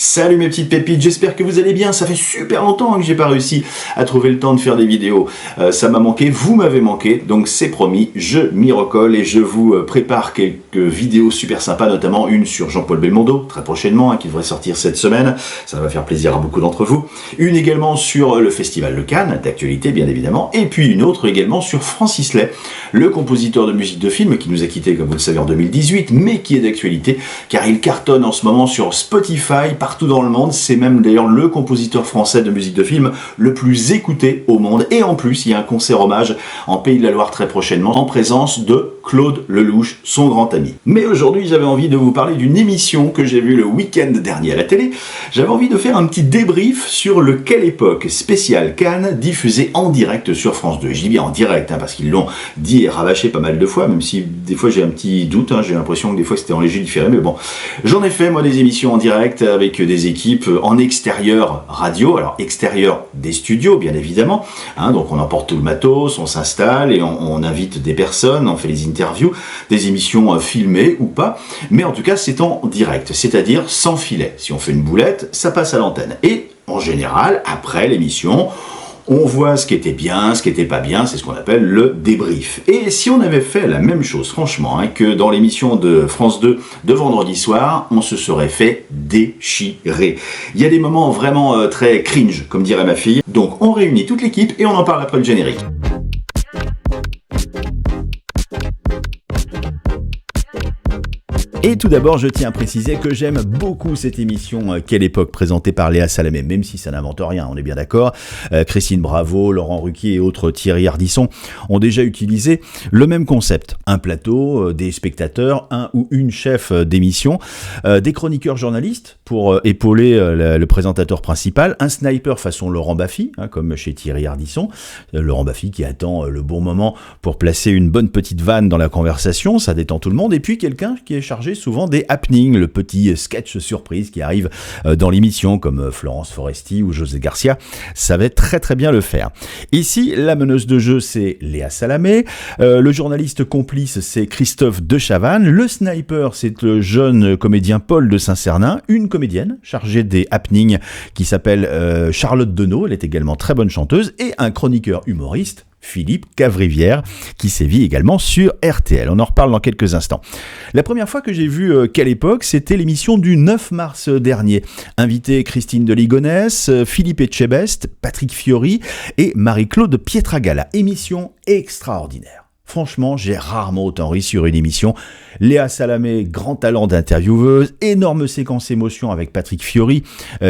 Salut mes petites pépites, j'espère que vous allez bien. Ça fait super longtemps que j'ai pas réussi à trouver le temps de faire des vidéos. Ça m'a manqué, vous m'avez manqué, donc c'est promis, je m'y recolle et je vous prépare quelques vidéos super sympas, notamment une sur Jean-Paul Belmondo, très prochainement, qui devrait sortir cette semaine. Ça va faire plaisir à beaucoup d'entre vous. Une également sur le Festival de Cannes, d'actualité bien évidemment, et puis une autre également sur Francis Lay, le compositeur de musique de film qui nous a quittés, comme vous le savez, en 2018, mais qui est d'actualité, car il cartonne en ce moment sur Spotify, partout dans le monde. C'est même d'ailleurs le compositeur français de musique de film le plus écouté au monde. Et en plus, il y a un concert hommage en Pays de la Loire très prochainement, en présence de Claude Lelouch, son grand ami. Mais aujourd'hui, j'avais envie de vous parler d'une émission que j'ai vue le week-end dernier à la télé. J'avais envie de faire un petit débrief sur le Quelle époque spécial Cannes, diffusé en direct sur France 2. Je dis bien en direct, parce qu'ils l'ont dit et rabâché pas mal de fois, même si des fois j'ai un petit doute, j'ai l'impression que des fois c'était en léger différé, mais bon. J'en ai fait, moi, des émissions en direct avec des équipes en extérieur radio, alors extérieur des studios, bien évidemment, donc on emporte tout le matos, on s'installe et on invite des personnes, on fait les interviews, des émissions filmées ou pas, mais en tout cas c'est en direct, c'est-à-dire sans filet. Si on fait une boulette, ça passe à l'antenne. Et en général, après l'émission, on voit ce qui était bien, ce qui était pas bien, c'est ce qu'on appelle le débrief. Et si on avait fait la même chose, franchement, que dans l'émission de France 2 de vendredi soir, on se serait fait déchirer. Il y a des moments vraiment très cringe, comme dirait ma fille. Donc on réunit toute l'équipe et on en parle après le générique. Et tout d'abord, je tiens à préciser que j'aime beaucoup cette émission Quelle époque, présentée par Léa Salamé, même si ça n'invente rien, on est bien d'accord. Christine Bravo, Laurent Ruquier et autres, Thierry Ardisson, ont déjà utilisé le même concept. Un plateau, des spectateurs, un ou une chef d'émission, des chroniqueurs journalistes pour épauler le présentateur principal, un sniper façon Laurent Baffy, comme chez Thierry Ardisson. Laurent Baffy qui attend le bon moment pour placer une bonne petite vanne dans la conversation, ça détend tout le monde. Et puis quelqu'un qui est chargé souvent des happenings, le petit sketch surprise qui arrive dans l'émission, comme Florence Foresti ou José Garcia savait très très bien le faire. Ici, la meneuse de jeu, c'est Léa Salamé, le journaliste complice, c'est Christophe de Chavannes, le sniper, c'est le jeune comédien Paul de Saint-Cernin, une comédienne chargée des happenings qui s'appelle Charlotte Denot, elle est également très bonne chanteuse, et un chroniqueur humoriste, Philippe Cavrivière, qui sévit également sur RTL. On en reparle dans quelques instants. La première fois que j'ai vu Quelle époque, c'était l'émission du 9 mars dernier. Invité Christine de Ligonnès, Philippe Etchebest, Patrick Fiori et Marie-Claude Pietragala. Émission extraordinaire. Franchement, j'ai rarement autant ri sur une émission. Léa Salamé, grand talent d'intervieweuse, énorme séquence émotion avec Patrick Fiori,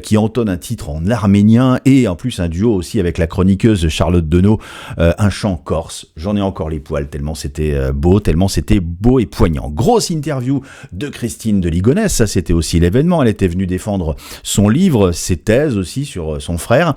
qui entonne un titre en arménien, et en plus un duo aussi avec la chroniqueuse Charlotte Denot, un chant corse. J'en ai encore les poils, tellement c'était beau et poignant. Grosse interview de Christine de Ligonnès, ça c'était aussi l'événement. Elle était venue défendre son livre, ses thèses aussi sur son frère.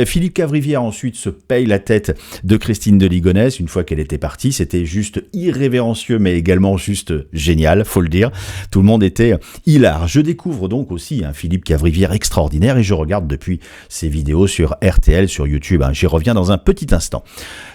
Philippe Cavrivière ensuite se paye la tête de Christine de Ligonnès une fois qu'elle était partie. C'était juste irrévérencieux, mais également juste génial, faut le dire. Tout le monde était hilar. Je découvre donc aussi un Philippe Cavrivière extraordinaire et je regarde depuis ses vidéos sur RTL, sur YouTube. J'y reviens dans un petit instant.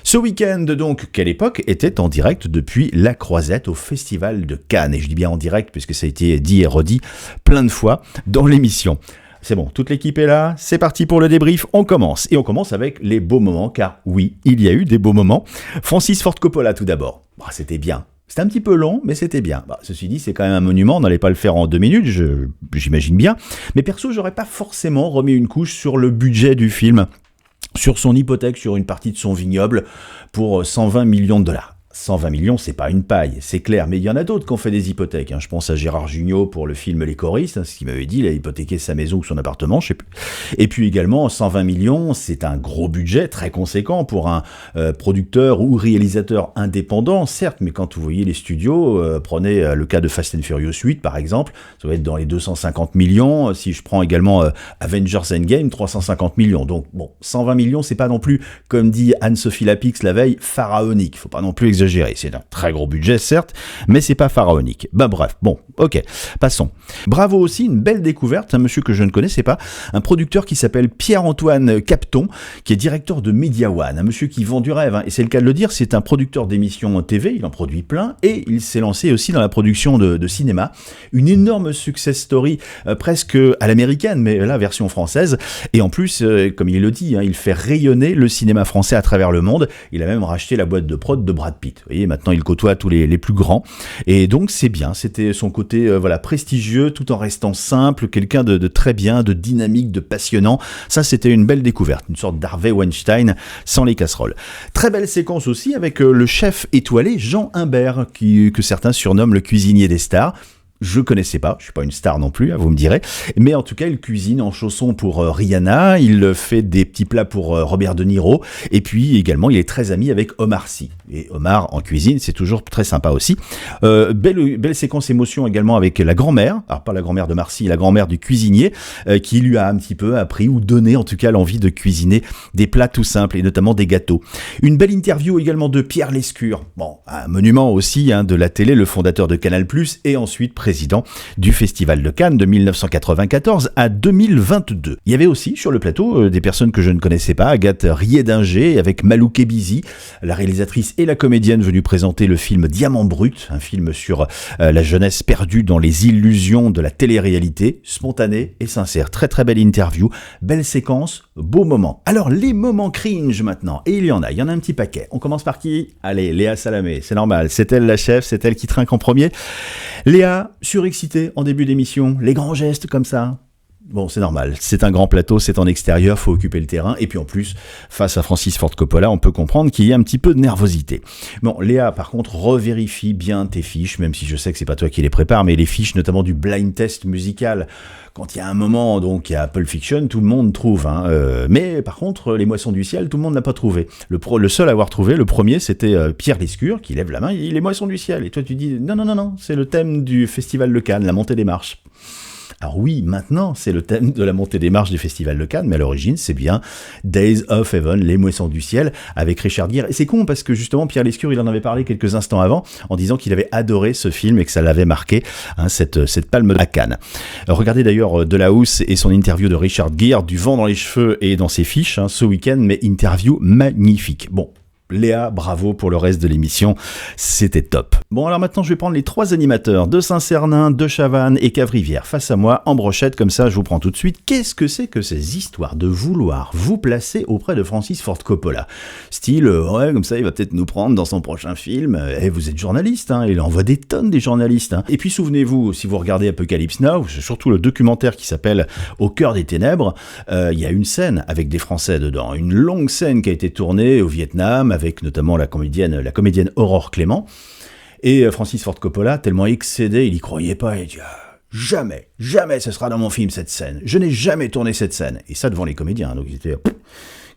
Ce week-end, donc, Quelle époque, était en direct depuis La Croisette au Festival de Cannes. Et je dis bien en direct puisque ça a été dit et redit plein de fois dans l'émission. C'est bon, toute l'équipe est là, c'est parti pour le débrief, on commence. Et on commence avec les beaux moments, car oui, il y a eu des beaux moments. Francis Ford Coppola tout d'abord. C'était bien. C'était un petit peu long, mais c'était bien. Ceci dit, c'est quand même un monument, on n'allait pas le faire en 2 minutes, j'imagine bien. Mais perso, j'aurais pas forcément remis une couche sur le budget du film, sur son hypothèque, sur une partie de son vignoble, pour 120 millions de dollars. 120 millions, c'est pas une paille, c'est clair, mais il y en a d'autres qui ont fait des hypothèques. Je pense à Gérard Jugnot pour le film Les Choristes, ce qu'il m'avait dit, il a hypothéqué sa maison ou son appartement, je sais plus. Et puis également, 120 millions, c'est un gros budget, très conséquent pour un producteur ou réalisateur indépendant, certes, mais quand vous voyez les studios, prenez le cas de Fast and Furious 8 par exemple, ça va être dans les 250 millions, si je prends également Avengers Endgame, 350 millions. Donc bon, 120 millions, c'est pas non plus, comme dit Anne-Sophie Lapix la veille, pharaonique, faut pas non plus exagérer exagéré. C'est un très gros budget, certes, mais c'est pas pharaonique. Ben bref, bon, ok, passons. Bravo aussi, une belle découverte, un monsieur que je ne connaissais pas, un producteur qui s'appelle Pierre-Antoine Capton, qui est directeur de Media One, un monsieur qui vend du rêve, hein, et c'est le cas de le dire, c'est un producteur d'émissions TV, il en produit plein, et il s'est lancé aussi dans la production de cinéma. Une énorme success story, presque à l'américaine, mais là, version française, et en plus, comme il le dit, hein, il fait rayonner le cinéma français à travers le monde. Il a même racheté la boîte de prod de Brad Pitt. Vous voyez, maintenant il côtoie tous les plus grands. Et donc c'est bien, c'était son côté prestigieux, tout en restant simple, quelqu'un de très bien, de dynamique, de passionnant. Ça, c'était une belle découverte, une sorte d'Harvey Weinstein sans les casseroles. Très belle séquence aussi avec le chef étoilé Jean Humbert, que certains surnomment le cuisinier des stars. Je connaissais pas, je suis pas une star non plus, vous me direz, mais en tout cas il cuisine en chaussons pour Rihanna, il fait des petits plats pour Robert De Niro, et puis également il est très ami avec Omar Sy, et Omar en cuisine c'est toujours très sympa aussi. Belle séquence émotion également avec la grand-mère, alors pas la grand-mère de Sy, la grand-mère du cuisinier, qui lui a un petit peu appris ou donné en tout cas l'envie de cuisiner des plats tout simples, et notamment des gâteaux. Une belle interview également de Pierre Lescure, bon, un monument aussi de la télé, le fondateur de Canal+, et ensuite président du Festival de Cannes de 1994 à 2022. Il y avait aussi sur le plateau des personnes que je ne connaissais pas, Agathe Riedinger avec Malou Kebizi, la réalisatrice et la comédienne venue présenter le film Diamant Brut, un film sur la jeunesse perdue dans les illusions de la télé-réalité, spontanée et sincère. Très très belle interview, belle séquence, beau moment. Alors les moments cringe maintenant, et il y en a un petit paquet. On commence par qui ? Allez, Léa Salamé, c'est normal, c'est elle la chef, c'est elle qui trinque en premier. Léa, surexcitée en début d'émission, les grands gestes comme ça. Bon, c'est normal, c'est un grand plateau, c'est en extérieur, faut occuper le terrain, et puis en plus, face à Francis Ford Coppola, on peut comprendre qu'il y a un petit peu de nervosité. Bon, Léa, par contre, revérifie bien tes fiches, même si je sais que c'est pas toi qui les prépare, mais les fiches, notamment du blind test musical. Quand il y a un moment, donc, il y a Pulp Fiction, tout le monde trouve, mais par contre, Les Moissons du Ciel, tout le monde n'a pas trouvé. Le seul à avoir trouvé, le premier, c'était Pierre Lescure, qui lève la main, il dit Les Moissons du Ciel. Et toi, tu dis, non, c'est le thème du Festival de Cannes, la montée des marches. Alors oui, maintenant, c'est le thème de la montée des marches du Festival de Cannes, mais à l'origine, c'est bien Days of Heaven, Les Moissons du Ciel, avec Richard Gere. Et c'est con, parce que justement, Pierre Lescure, il en avait parlé quelques instants avant, en disant qu'il avait adoré ce film et que ça l'avait marqué, cette palme à Cannes. Regardez d'ailleurs Delahousse et son interview de Richard Gere, du vent dans les cheveux et dans ses fiches, ce week-end, mais interview magnifique. Bon. Léa, bravo pour le reste de l'émission, c'était top. Bon, alors maintenant je vais prendre les trois animateurs de Saint-Cernin, de Chavannes et Cavrivière face à moi en brochette, comme ça je vous prends tout de suite. Qu'est-ce que c'est que ces histoires de vouloir vous placer auprès de Francis Ford Coppola ? Style, ouais, comme ça il va peut-être nous prendre dans son prochain film. Et vous êtes journaliste, il envoie des tonnes des journalistes. Et puis souvenez-vous, si vous regardez Apocalypse Now, surtout le documentaire qui s'appelle Au cœur des ténèbres, il y a une scène avec des Français dedans, une longue scène qui a été tournée au Vietnam, avec notamment la comédienne Aurore Clément. Et Francis Ford Coppola, tellement excédé, il y croyait pas, il dit jamais ce sera dans mon film cette scène. Je n'ai jamais tourné cette scène. Et ça devant les comédiens, donc ils étaient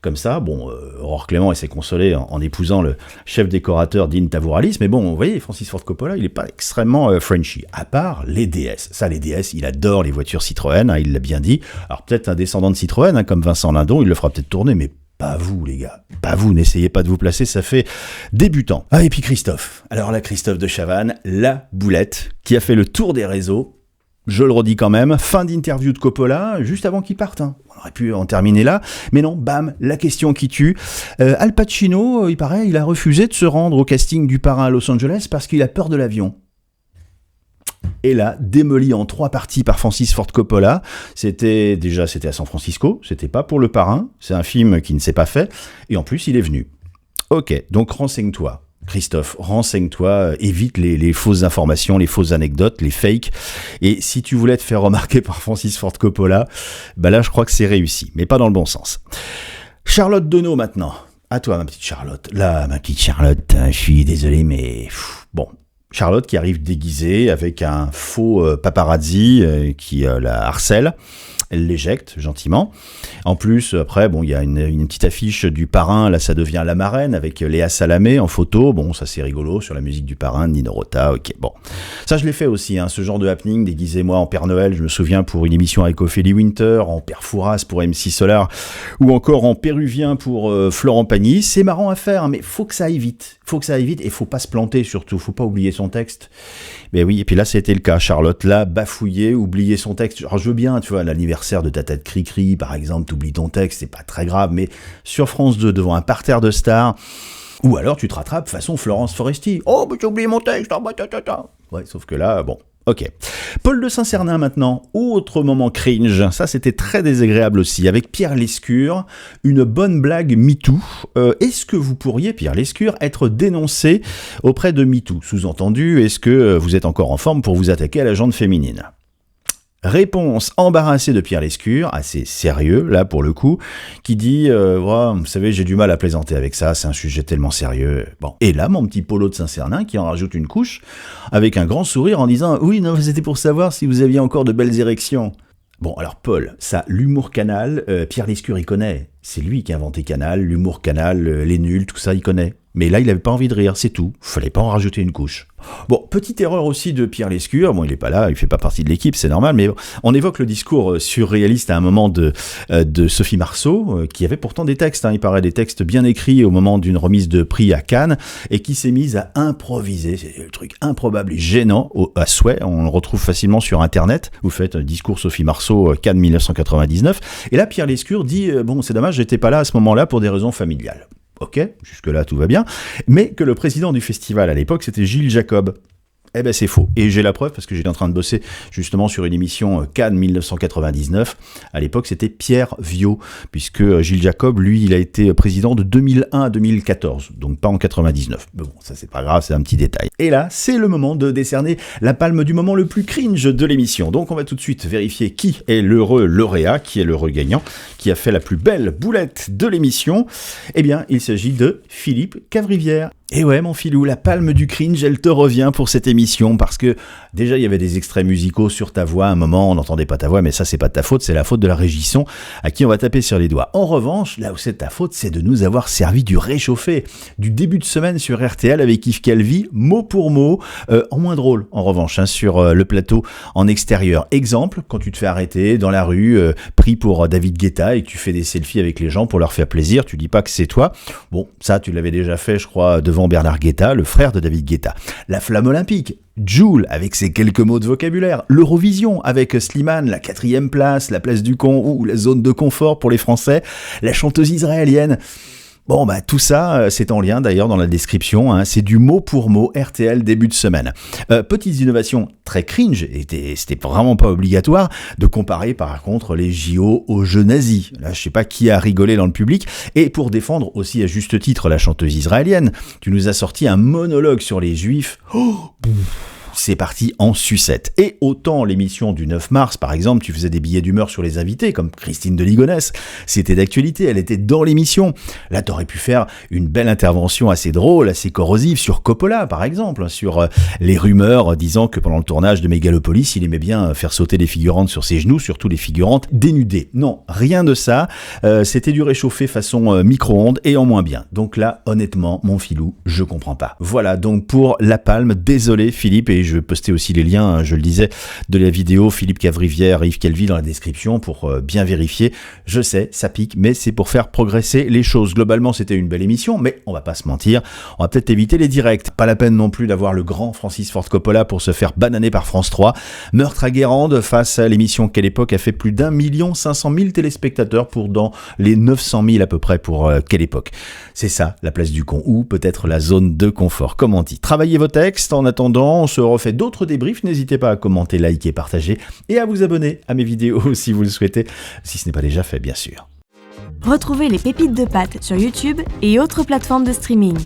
comme ça. Bon, Aurore Clément s'est consolée en épousant le chef décorateur Dean Tavouralis, mais bon, vous voyez, Francis Ford Coppola, il est pas extrêmement Frenchy, à part les DS. Ça, les DS, il adore les voitures Citroën, il l'a bien dit. Alors peut-être un descendant de Citroën, comme Vincent Lindon, il le fera peut-être tourner, mais pas vous, les gars. Pas vous, n'essayez pas de vous placer, ça fait débutant. Ah, et puis Christophe. Alors là, Christophe de Chavannes, la boulette, qui a fait le tour des réseaux. Je le redis quand même, fin d'interview de Coppola, juste avant qu'il parte. On aurait pu en terminer là, mais non, bam, la question qui tue. Al Pacino, il paraît, il a refusé de se rendre au casting du Parrain à Los Angeles parce qu'il a peur de l'avion. Et là, démoli en 3 parties par Francis Ford Coppola. C'était à San Francisco, c'était pas pour Le Parrain, c'est un film qui ne s'est pas fait, et en plus il est venu. Ok, donc renseigne-toi. Christophe, renseigne-toi, évite les fausses informations, les fausses anecdotes, les fakes, et si tu voulais te faire remarquer par Francis Ford Coppola, là je crois que c'est réussi, mais pas dans le bon sens. Charlotte Donneau maintenant, à toi ma petite Charlotte. Là, ma petite Charlotte, je suis désolé, mais bon... Charlotte qui arrive déguisée avec un faux paparazzi qui la harcèle. Elle l'éjecte gentiment. En plus, après, bon, il y a une petite affiche du parrain, là ça devient la marraine, avec Léa Salamé en photo. Bon, ça c'est rigolo, sur la musique du parrain, de Nino Rota, ok, bon. Ça je l'ai fait aussi, ce genre de happening, déguisez-moi en Père Noël, je me souviens pour une émission avec Ophélie Winter, en Père Fouras pour MC Solar, ou encore en Péruvien pour Florent Pagny. C'est marrant à faire, mais faut que ça aille vite. Et faut pas se planter surtout, faut pas oublier son texte. Mais oui, et puis là c'était le cas, Charlotte l'a bafouillé, oublié son texte. Alors je veux bien, tu vois, l'anniversaire de ta tête Cricri, par exemple, t'oublies ton texte, c'est pas très grave, mais sur France 2, devant un parterre de stars, ou alors tu te rattrapes façon Florence Foresti. Oh, mais j'ai oublié mon texte, ouais, sauf que là, bon... Ok. Paul de Saint-Cernin maintenant, autre moment cringe, ça c'était très désagréable aussi, avec Pierre Lescure, une bonne blague MeToo. Est-ce que vous pourriez, Pierre Lescure, être dénoncé auprès de MeToo ? Sous-entendu, est-ce que vous êtes encore en forme pour vous attaquer à la gente féminine ? Réponse embarrassée de Pierre Lescure, assez sérieux là pour le coup, qui dit oh, vous savez j'ai du mal à plaisanter avec ça, c'est un sujet tellement sérieux. Bon, et là mon petit Polo de Saint-Cernin qui en rajoute une couche avec un grand sourire en disant oui non c'était pour savoir si vous aviez encore de belles érections. Bon alors Paul, ça l'humour Canal, Pierre Lescure il connaît, c'est lui qui a inventé Canal, l'humour Canal, les nuls, tout ça il connaît. Mais là, il avait pas envie de rire, c'est tout. Fallait pas en rajouter une couche. Bon, petite erreur aussi de Pierre Lescure. Bon, il est pas là, il fait pas partie de l'équipe, c'est normal, mais on évoque le discours surréaliste à un moment de Sophie Marceau, qui avait pourtant des textes, il paraît des textes bien écrits au moment d'une remise de prix à Cannes, et qui s'est mise à improviser. C'est le truc improbable et gênant à souhait. On le retrouve facilement sur Internet. Vous faites discours Sophie Marceau, Cannes 1999. Et là, Pierre Lescure dit, bon, c'est dommage, j'étais pas là à ce moment-là pour des raisons familiales. Ok, jusque-là tout va bien, mais que le président du festival à l'époque c'était Gilles Jacob. Eh ben c'est faux, et j'ai la preuve parce que j'étais en train de bosser justement sur une émission Cannes 1999, à l'époque c'était Pierre Viau, puisque Gilles Jacob, lui, il a été président de 2001 à 2014, donc pas en 99, mais bon, ça c'est pas grave, c'est un petit détail. Et là, c'est le moment de décerner la palme du moment le plus cringe de l'émission, donc on va tout de suite vérifier qui est l'heureux lauréat, qui est l'heureux gagnant, qui a fait la plus belle boulette de l'émission. Eh bien, il s'agit de Philippe Cavrivière. Et ouais, mon filou, la palme du cringe, elle te revient pour cette émission, parce que déjà, il y avait des extraits musicaux sur ta voix, à un moment, on n'entendait pas ta voix, mais ça, c'est pas de ta faute, c'est la faute de la régie son, à qui on va taper sur les doigts. En revanche, là où c'est de ta faute, c'est de nous avoir servi du réchauffé, du début de semaine sur RTL avec Yves Calvi, mot pour mot, en moins drôle, en revanche, sur le plateau en extérieur. Exemple, quand tu te fais arrêter dans la rue, pris pour David Guetta, et que tu fais des selfies avec les gens pour leur faire plaisir, tu dis pas que c'est toi. Bon, ça, tu l'avais déjà fait, je crois, devant Bernard Guetta, le frère de David Guetta. La flamme olympique, Jul avec ses quelques mots de vocabulaire, l'Eurovision avec Slimane, la 4e place, la place du con ou la zone de confort pour les Français, la chanteuse israélienne. Bon, bah tout ça, c'est en lien d'ailleurs dans la description, c'est du mot pour mot RTL début de semaine. Petites innovations très cringe, c'était vraiment pas obligatoire de comparer par contre les JO aux Jeux nazis. Là, je sais pas qui a rigolé dans le public, et pour défendre aussi à juste titre la chanteuse israélienne, tu nous as sorti un monologue sur les juifs. C'est parti en sucette. Et autant l'émission du 9 mars, par exemple, tu faisais des billets d'humeur sur les invités, comme Christine de Ligonnès, c'était d'actualité, elle était dans l'émission. Là, t'aurais pu faire une belle intervention assez drôle, assez corrosive sur Coppola, par exemple, sur les rumeurs disant que pendant le tournage de Mégalopolis, il aimait bien faire sauter les figurantes sur ses genoux, surtout les figurantes dénudées. Non, rien de ça. C'était du réchauffé façon micro-ondes et en moins bien. Donc là, honnêtement, mon filou, je comprends pas. Voilà, donc pour la palme, désolé Philippe, et je vais poster aussi les liens, je le disais, de la vidéo Philippe Cavrivière et Yves Calvi dans la description pour bien vérifier. Je sais, ça pique, mais c'est pour faire progresser les choses. Globalement, c'était une belle émission, mais on va pas se mentir, on va peut-être éviter les directs. Pas la peine non plus d'avoir le grand Francis Ford Coppola pour se faire bananer par France 3. Meurtre à Guérande, face à l'émission Quelle époque, a fait plus d'1 500 000 téléspectateurs pour dans les 900 000 à peu près pour Quelle époque. C'est ça, la place du con, ou peut-être la zone de confort, comme on dit. Travaillez vos textes, en attendant, on se refait d'autres débriefs, n'hésitez pas à commenter, liker, partager et à vous abonner à mes vidéos si vous le souhaitez, si ce n'est pas déjà fait bien sûr. Retrouvez les pépites de pâtes sur YouTube et autres plateformes de streaming.